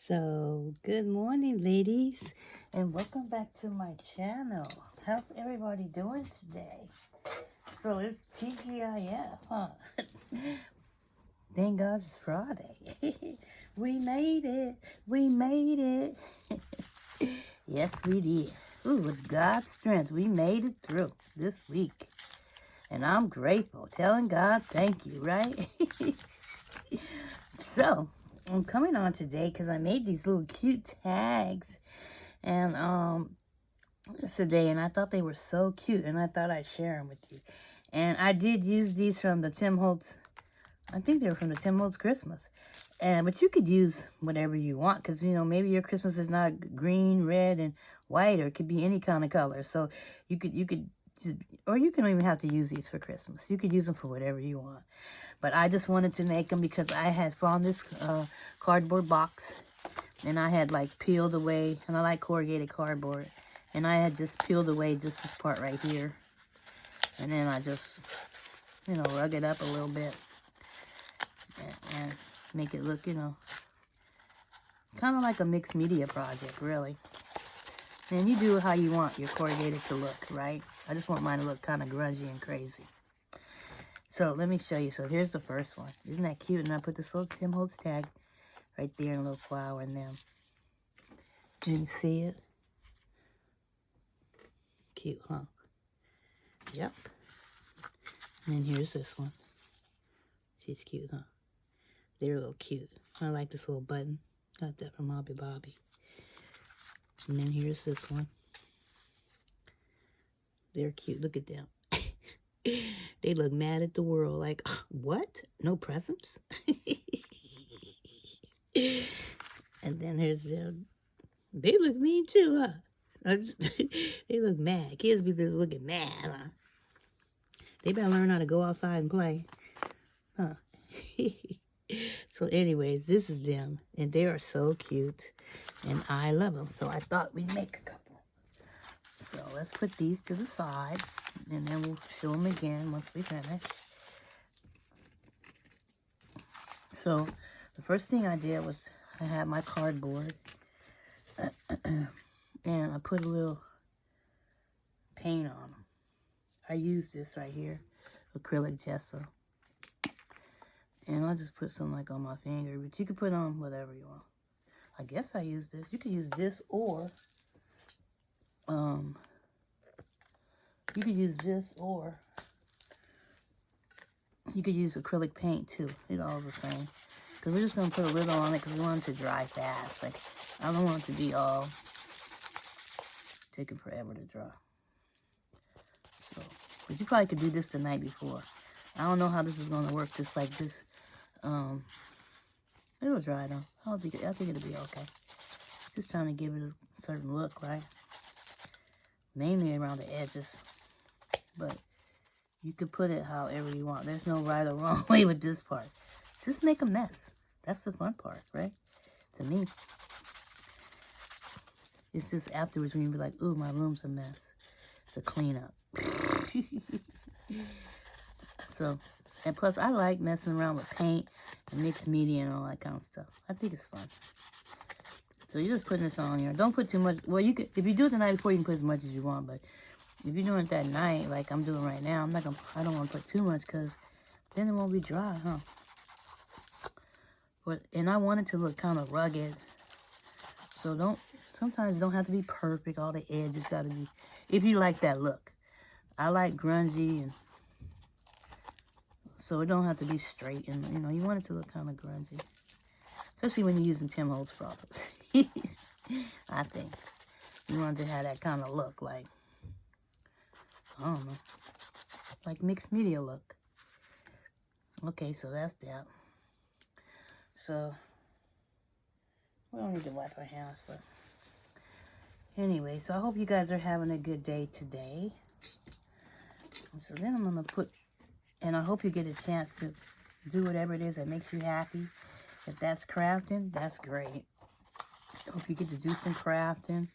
So, good morning, ladies, and welcome back to my channel. How's everybody doing today? So, it's TGIF, huh? Thank God it's Friday. We made it. We made it. Yes, we did. Ooh, with God's strength, we made it through this week. And I'm grateful, telling God thank you, right? So, I'm coming on today because I made these little cute tags. And today, and I thought they were so cute, and I thought I'd share them with you. And I did use these from the Tim Holtz. I think they were from the Tim Holtz Christmas. But you could use whatever you want, because maybe your Christmas is not green, red, and white, or it could be any kind of color. So you could just, or you can even have to use these for Christmas. You could use them for whatever you want. But I just wanted to make them because I had found this cardboard box, and I had like peeled away, and I like corrugated cardboard, and I had just peeled away just this part right here, and then I just rug it up a little bit and make it look kind of like a mixed media project, really. And you do it how you want your corrugated to look, right? I just want mine to look kind of grungy and crazy. So let me show you. So here's the first one. Isn't that cute? And I put this little Tim Holtz tag right there and a little flower in them. You can see it? Cute, huh? Yep. And then here's this one. She's cute, huh? They're a little cute. I like this little button. Got that from Hobby Bobby. And then here's this one. They're cute. Look at them. They look mad at the world. Like, what? No presents? And then here's them. They look mean too, huh? They look mad. Kids be just looking mad, huh? They better learn how to go outside and play. Huh? So anyways, this is them. And they are so cute. And I love them. So I thought we'd make a couple. So let's put these to the side. And then we'll show them again once we finish. So the first thing I did was I had my cardboard. And I put a little paint on them. I used this right here, acrylic gesso. And I just put some like on my finger, but you can put on whatever you want. I guess I use this. You could use this, or you could use this, or you could use acrylic paint too. It's all the same. Because we're just going to put a little on it because we want it to dry fast. Like, I don't want it to be all taking forever to dry. So, but you probably could do this the night before. I don't know how this is going to work just like this. It'll dry though. I think it'll be okay. Just trying to give it a certain look, right? Mainly around the edges. But you could put it however you want. There's no right or wrong way with this part. Just make a mess. That's the fun part, right? To me. It's just afterwards when you be like, ooh, my room's a mess. To clean up. So, and plus I like messing around with paint and mixed media and all that kind of stuff. I think it's fun. So you're just putting this on here. Don't put too much. Well, you could, if you do it the night before, you can put as much as you want. But if you're doing it that night, like I'm doing right now, I don't want to put too much because then it won't be dry, huh? And I want it to look kind of rugged. So sometimes it don't have to be perfect. All the edges got to be, if you like that look. I like grungy, and so it don't have to be straight. And, you want it to look kind of grungy. Especially when you're using Tim Holtz products. I think. You want it to have that kind of look, like, I don't know, like mixed media look. Okay, so that's that. So, we don't need to wipe our hands, but anyway, so I hope you guys are having a good day today. So then I'm going to put, and I hope you get a chance to do whatever it is that makes you happy. If that's crafting, that's great. I hope you get to do some crafting.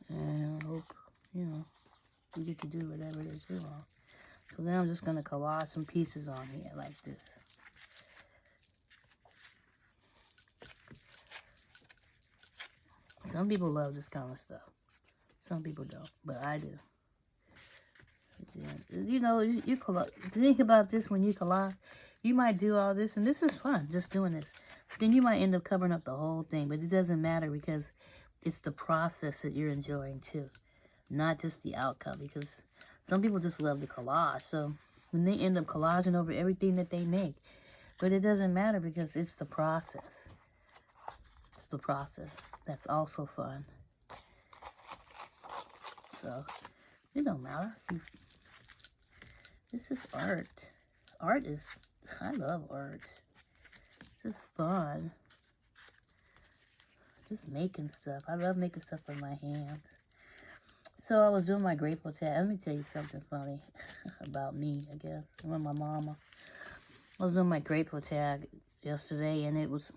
And you know, you get to do whatever it is you want. So then I'm just going to collage some pieces on here like this. Some people love this kind of stuff. Some people don't, but I do. You know, you collage. Think about this when you collage. You might do all this, and this is fun, just doing this. Then you might end up covering up the whole thing, but it doesn't matter because it's the process that you're enjoying too, not just the outcome. Because some people just love the collage, so when they end up collaging over everything that they make, but it doesn't matter because it's the process. It's the process that's also fun. So it don't matter. This is art. Art is, I love art. This is fun. Just making stuff. I love making stuff with my hands. So I was doing my grateful tag. Let me tell you something funny about me, I guess. With my mama. I was doing my grateful tag yesterday, and it was,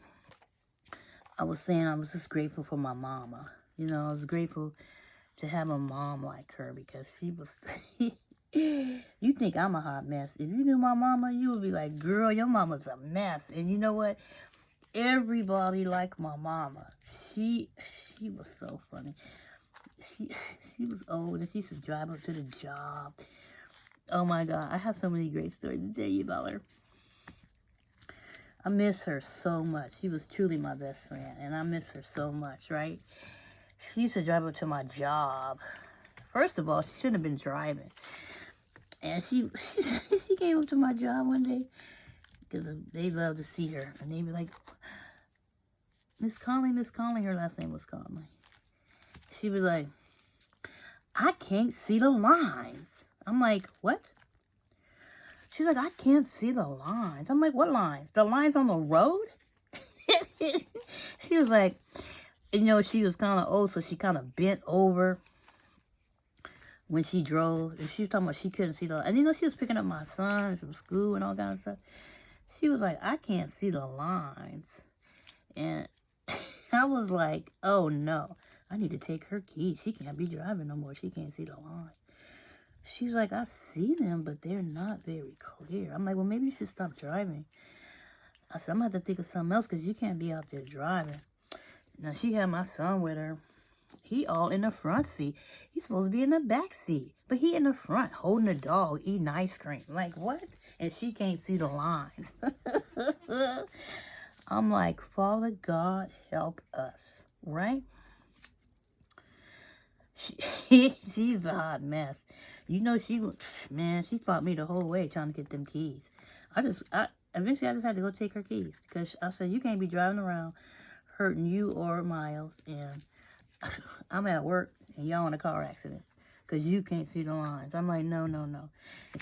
I was saying I was just grateful for my mama. You know, I was grateful to have a mom like her because she was, you think I'm a hot mess. If you knew my mama, you would be like, girl, your mama's a mess. And you know what? Everybody liked my mama. She was so funny. She was old and she used to drive up to the job. Oh my God, I have so many great stories to tell you about her. I miss her so much. She was truly my best friend, and I miss her so much, right? She used to drive up to my job. First of all, she shouldn't have been driving. And she came up to my job one day because they love to see her. And they be like, Miss Conley, her last name was Conley. She was like, I can't see the lines. I'm like, what? She's like, I can't see the lines. I'm like, what lines? The lines on the road? She was like, you know, she was kind of old, so she kind of bent over when she drove. And she was talking about she couldn't see the, and you know, she was picking up my son from school and all kind of stuff. She was like, I can't see the lines. And I was like, oh no, I need to take her keys. She can't be driving no more. She can't see the lines. She's like, I see them, but they're not very clear. I'm like, well, maybe you should stop driving. I said, I'm going to have to think of something else because you can't be out there driving. Now, she had my son with her. He all in the front seat. He's supposed to be in the back seat. But he in the front holding a dog, eating ice cream. Like, what? And she can't see the lines. I'm like, Father God, help us. Right? She's a hot mess. You know, she fought me the whole way trying to get them keys. Eventually I just had to go take her keys because I said, you can't be driving around hurting you or Miles, and I'm at work and y'all in a car accident because you can't see the lines. I'm like, no. And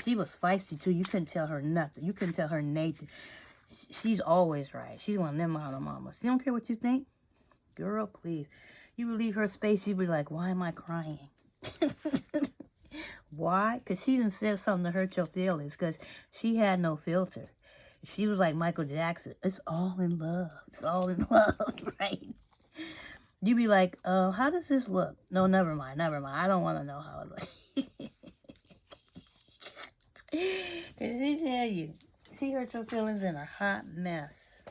she was feisty too. You couldn't tell her nothing. You couldn't tell her Nathan. She's always right. She's one of them model mamas. She don't care what you think. Girl, please. You would leave her space, you'd be like, why am I crying? Why? Because she didn't say something to hurt your feelings because she had no filter. She was like Michael Jackson. It's all in love. It's all in love, right? You'd be like, how does this look? No, never mind. I don't want to know how it looks. Because she tell you, she hurt your feelings in a hot mess.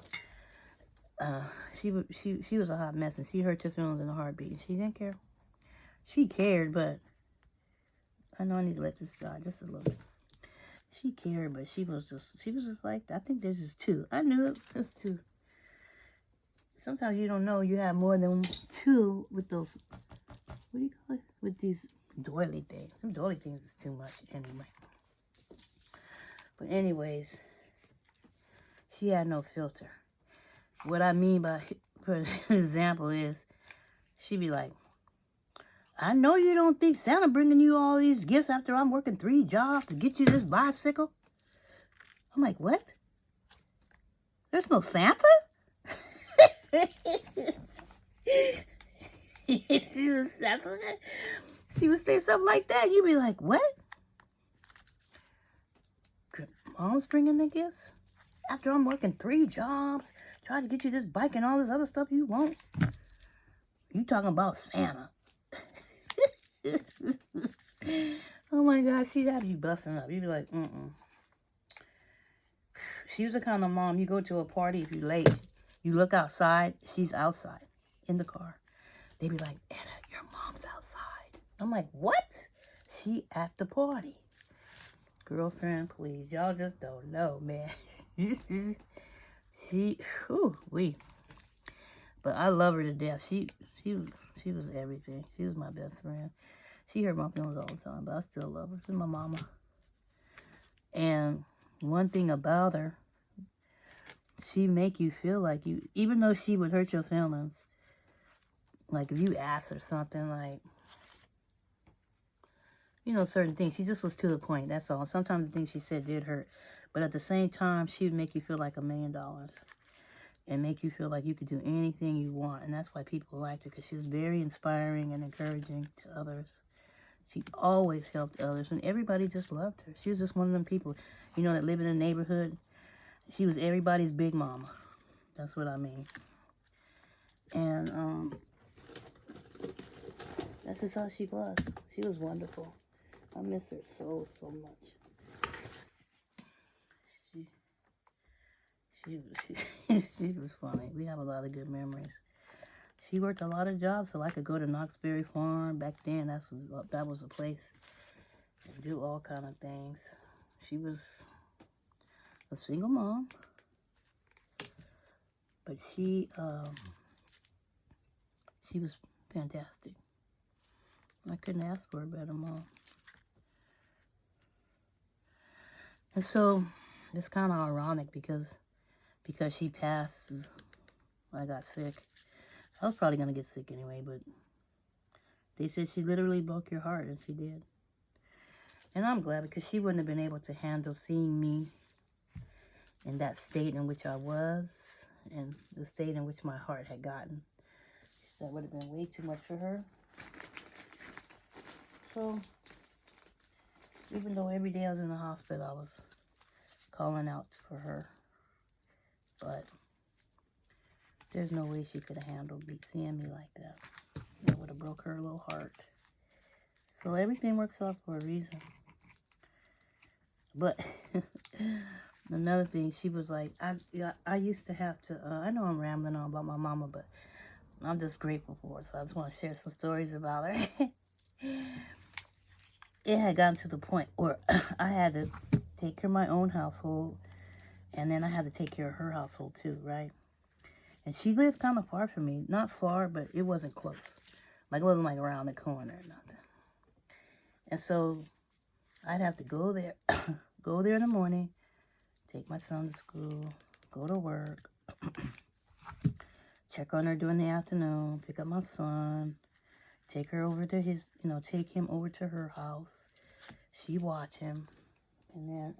She was a hot mess, and she hurt your feelings in a heartbeat. She didn't care. She cared, but I know I need to let this dry just a little bit. She cared, but she was just like, I think there's just two. I knew it was two. Sometimes you don't know you have more than two with those, what do you call it? With these doily things. Them doily things is too much anyway. But anyways, she had no filter. What I mean by, for example, is she'd be like, I know you don't think Santa bringing you all these gifts after I'm working 3 jobs to get you this bicycle. I'm like, what? There's no Santa? She would say something like that. You'd be like, what? Mom's bringing the gifts? After I'm working 3 jobs, trying to get you this bike and all this other stuff you want? You talking about Santa. my God, she had you busting up. You'd be like, mm-mm. She was the kind of mom, you go to a party, if you're late, you look outside, she's outside in the car. They'd be like, Anna, your mom's outside. I'm like, what? She at the party. Girlfriend, please. Y'all just don't know, man. She, whew, But I love her to death. She was everything. She was my best friend. She hurt my feelings all the time, but I still love her. She's my mama. And one thing about her, she make you feel like you, even though she would hurt your feelings, like if you ask her something like, you know, certain things, she just was to the point, that's all. Sometimes the things she said did hurt, but at the same time, she would make you feel like $1 million and make you feel like you could do anything you want. And that's why people liked her, because she was very inspiring and encouraging to others. She always helped others, and everybody just loved her. She was just one of them people, you know, that live in a neighborhood. She was everybody's big mama. That's what I mean. And that's just how she was. She was wonderful. I miss her so much. She was funny. We have a lot of good memories. She worked a lot of jobs, so I could go to Knoxberry Farm. Back then, that was a place, and do all kind of things. She was a single mom, but she was fantastic. I couldn't ask for a better mom. And so it's kind of ironic because she passed, I got sick. I was probably going to get sick anyway, but they said she literally broke your heart, and she did. And I'm glad, because she wouldn't have been able to handle seeing me in that state in which I was, and the state in which my heart had gotten. That would have been way too much for her. So, even though every day I was in the hospital, I was calling out for her. But there's no way she could have handled seeing me like that. It would have broke her little heart. So everything works out for a reason. But another thing, she was like, I used to have to, I know I'm rambling on about my mama, but I'm just grateful for her. So I just want to share some stories about her. It had gotten to the point where I had to take care of my own household, and then I had to take care of her household too, right? And she lived kind of far from me. Not far, but it wasn't close. Like, it wasn't like around the corner or nothing. And so I'd have to go there, go there in the morning, take my son to school, go to work, check on her during the afternoon, pick up my son, take her over to his, take him over to her house. She watch him. And then,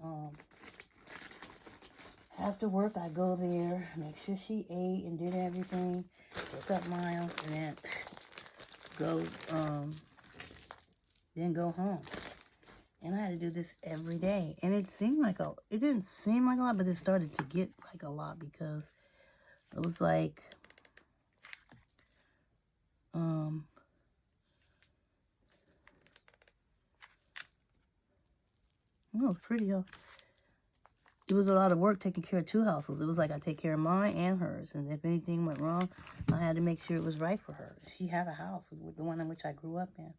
after work, I go there, make sure she ate and did everything, pick up Miles, and then go home. And I had to do this every day. And it didn't seem like a lot, but it started to get like a lot, because it was like, it was pretty, it was a lot of work taking care of two households. It was like I take care of mine and hers. And if anything went wrong, I had to make sure it was right for her. She had a house, the one in which I grew up in.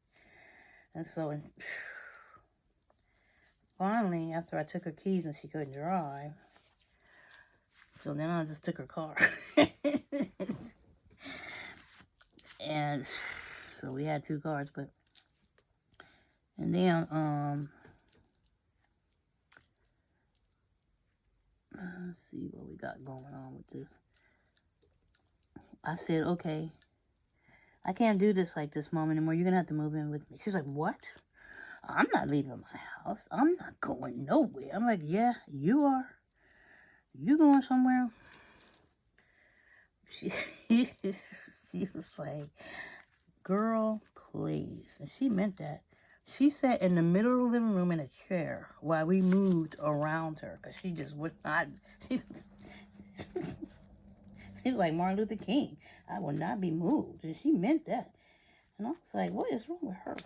And so, finally, after I took her keys and she couldn't drive, so then I just took her car. And so we had 2 cars, and then, let's see what we got going on with this. I said, okay, I can't do this like this, Mom, anymore. You're going to have to move in with me. She's like, what? I'm not leaving my house. I'm not going nowhere. I'm like, yeah, you are. You going somewhere? She was like, girl, please. And she meant that. She sat in the middle of the living room in a chair while we moved around her, because she just would not. She was like Martin Luther King. I will not be moved. And she meant that. And I was like, what is wrong with her?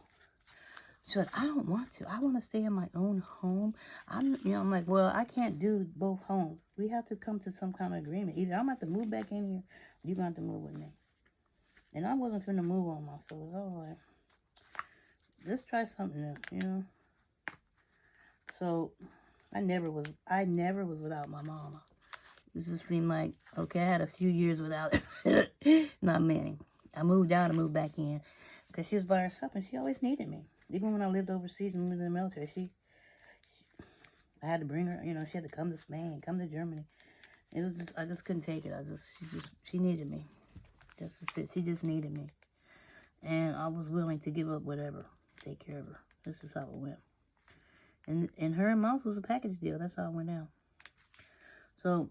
She's like, I don't want to. I want to stay in my own home. I'm like, well, I can't do both homes. We have to come to some kind of agreement. Either I'm going to have to move back in here, or you're going to have to move with me. And I wasn't finna move on myself. I was like, let's try something new, you know? So, I never was without my mama. This just seemed like, okay, I had a few years without it. Not many. I moved out and moved back in. Because she was by herself and she always needed me. Even when I lived overseas and was in the military, I had to bring her, you know, she had to come to Spain, come to Germany. It was just, I just couldn't take it. She needed me. That's just it. She just needed me. And I was willing to give up whatever, take care of her. This is how it went. And her and Mouse was a package deal. That's how it went down. So,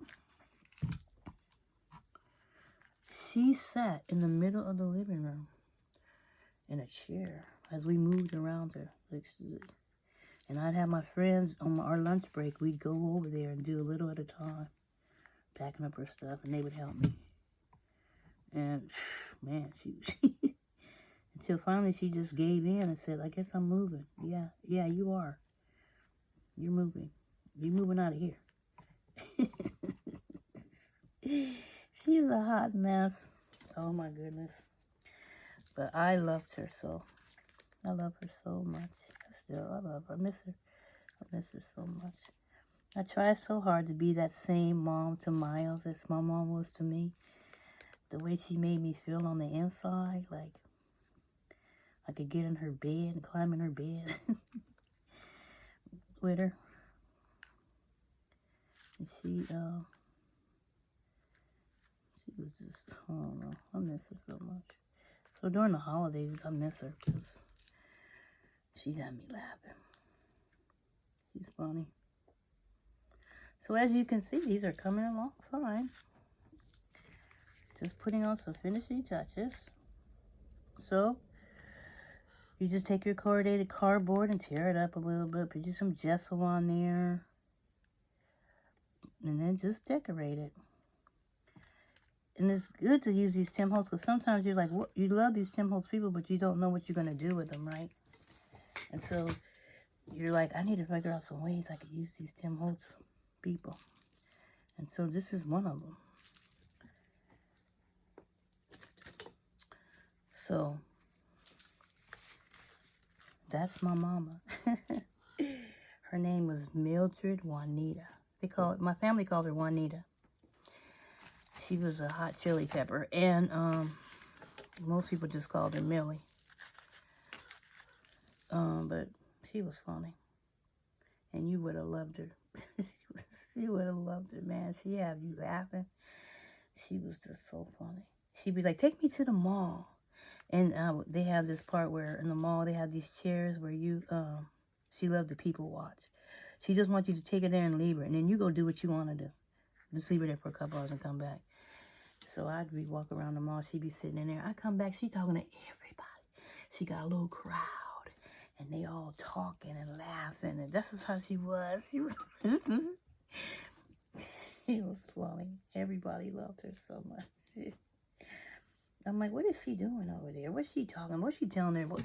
she sat in the middle of the living room in a chair as we moved around her. And I'd have my friends on our lunch break. We'd go over there and do a little at a time, packing up her stuff, and they would help me. And, man, she until finally she just gave in and said, I guess I'm moving. Yeah, you are. You're moving. You're moving out of here. She's a hot mess. Oh, my goodness. But I loved her so. I love her so much. I love her. I miss her. I miss her so much. I try so hard to be that same mom to Miles as my mom was to me. The way she made me feel on the inside, like I could get in her bed and climb in her bed with her. And she was just, I don't know, I miss her so much. So during the holidays, I miss her because she got me laughing. She's funny. So as you can see, these are coming along fine. Just putting on some finishing touches. So, you just take your corrugated cardboard and tear it up a little bit. Put some gesso on there. And then just decorate it. And it's good to use these Tim Holtz because sometimes you're like, you love these Tim Holtz people, but you don't know what you're going to do with them, right? And so, you're like, I need to figure out some ways I could use these Tim Holtz people. And so this is one of them. So, that's my mama. Her name was Mildred Juanita. My family called her Juanita. She was a hot chili pepper. And most people just called her Millie. But she was funny. And you would have loved her. She would have loved her, man. She had you laughing. She was just so funny. She'd be like, take me to the mall. And they have this part where in the mall they have these chairs where she loved to people watch. She just wants you to take her there and leave her. And then you go do what you want to do. Just leave her there for a couple hours and come back. So I'd be walking around the mall. She'd be sitting in there. I come back. She talking to everybody. She got a little crowd. And they all talking and laughing. And that's just how she was. She was she was funny. Everybody loved her so much. I'm like, what is she doing over there? What's she talking? What's she telling everybody?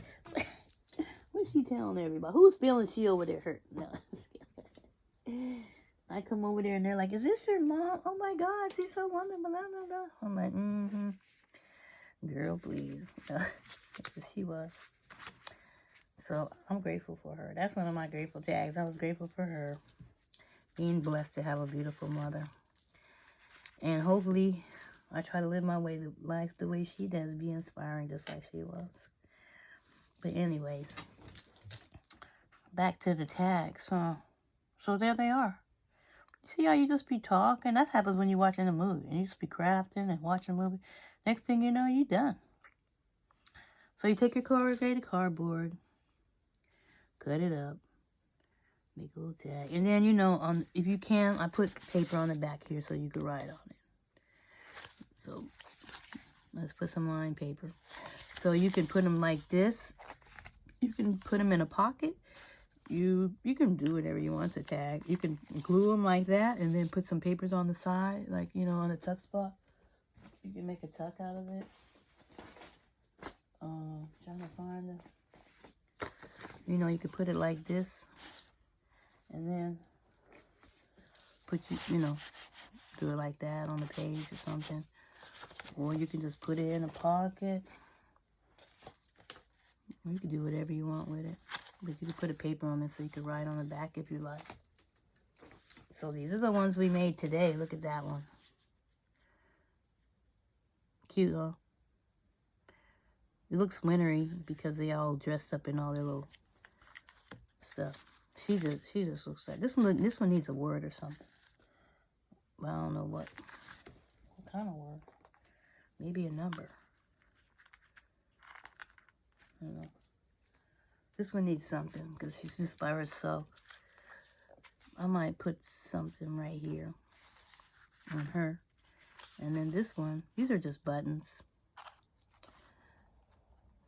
What's she telling everybody? Whose feelings she over there hurt? No. I come over there and they're like, is this your mom? Oh my God, she's so wonderful. Blah, blah, blah. I'm like, girl, please. She was. So I'm grateful for her. That's one of my grateful tags. I was grateful for her. Being blessed to have a beautiful mother. And hopefully I try to live my life the way she does, be inspiring just like she was. But anyways, back to the tags, huh? So there they are. See how you just be talking? That happens when you're watching a movie. And you just be crafting and watching a movie. Next thing you know, you're done. So you take your corrugated cardboard, cut it up, make a little tag. And then, if you can, I put paper on the back here so you could write on it. So let's put some line paper. So you can put them like this. You can put them in a pocket. You can do whatever you want to tag. You can glue them like that and then put some papers on the side, like, on the tuck spot. You can make a tuck out of it. Trying to find You know, you could put it like this. And then put, you know, do it like that on the page or something. Or you can just put it in a pocket. Or you can do whatever you want with it. But you can put a paper on it so you can write on the back if you like. So these are the ones we made today. Look at that one. Cute, huh? It looks wintry because they all dressed up in all their little stuff. She just looks like this one needs a word or something. But I don't know what kind of word. Maybe a number. I don't know. This one needs something because she's just by herself. I might put something right here on her. And then this one, these are just buttons.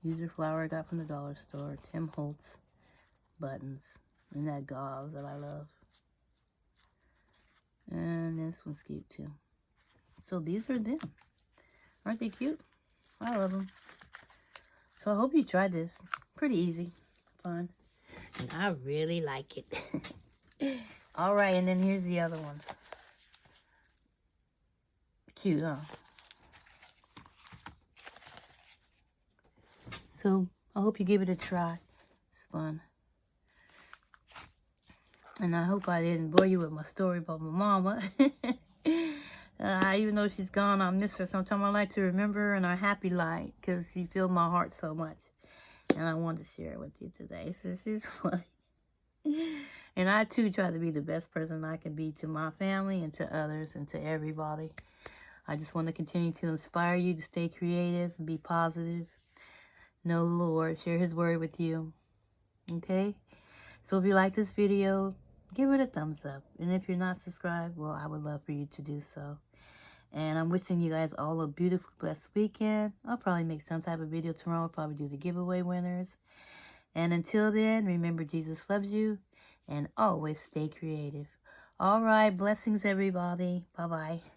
These are flower I got from the dollar store. Tim Holtz buttons. And that gauze that I love. And this one's cute too. So these are them. Aren't they cute? I love them. So I hope you tried this. Pretty easy. Fun. And I really like it. Alright, and then here's the other ones. Cute, huh? So I hope you give it a try. It's fun. And I hope I didn't bore you with my story about my mama. Even though she's gone, I miss her. Sometimes I like to remember her in a happy light because she filled my heart so much. And I wanted to share it with you today. So she's funny. And I, too, try to be the best person I can be to my family and to others and to everybody. I just want to continue to inspire you to stay creative and be positive. Know the Lord. Share His word with you. Okay? So if you like this video, give it a thumbs up. And if you're not subscribed, well, I would love for you to do so. And I'm wishing you guys all a beautiful, blessed weekend. I'll probably make some type of video tomorrow. I'll probably do the giveaway winners. And until then, remember Jesus loves you. And always stay creative. All right. Blessings, everybody. Bye-bye.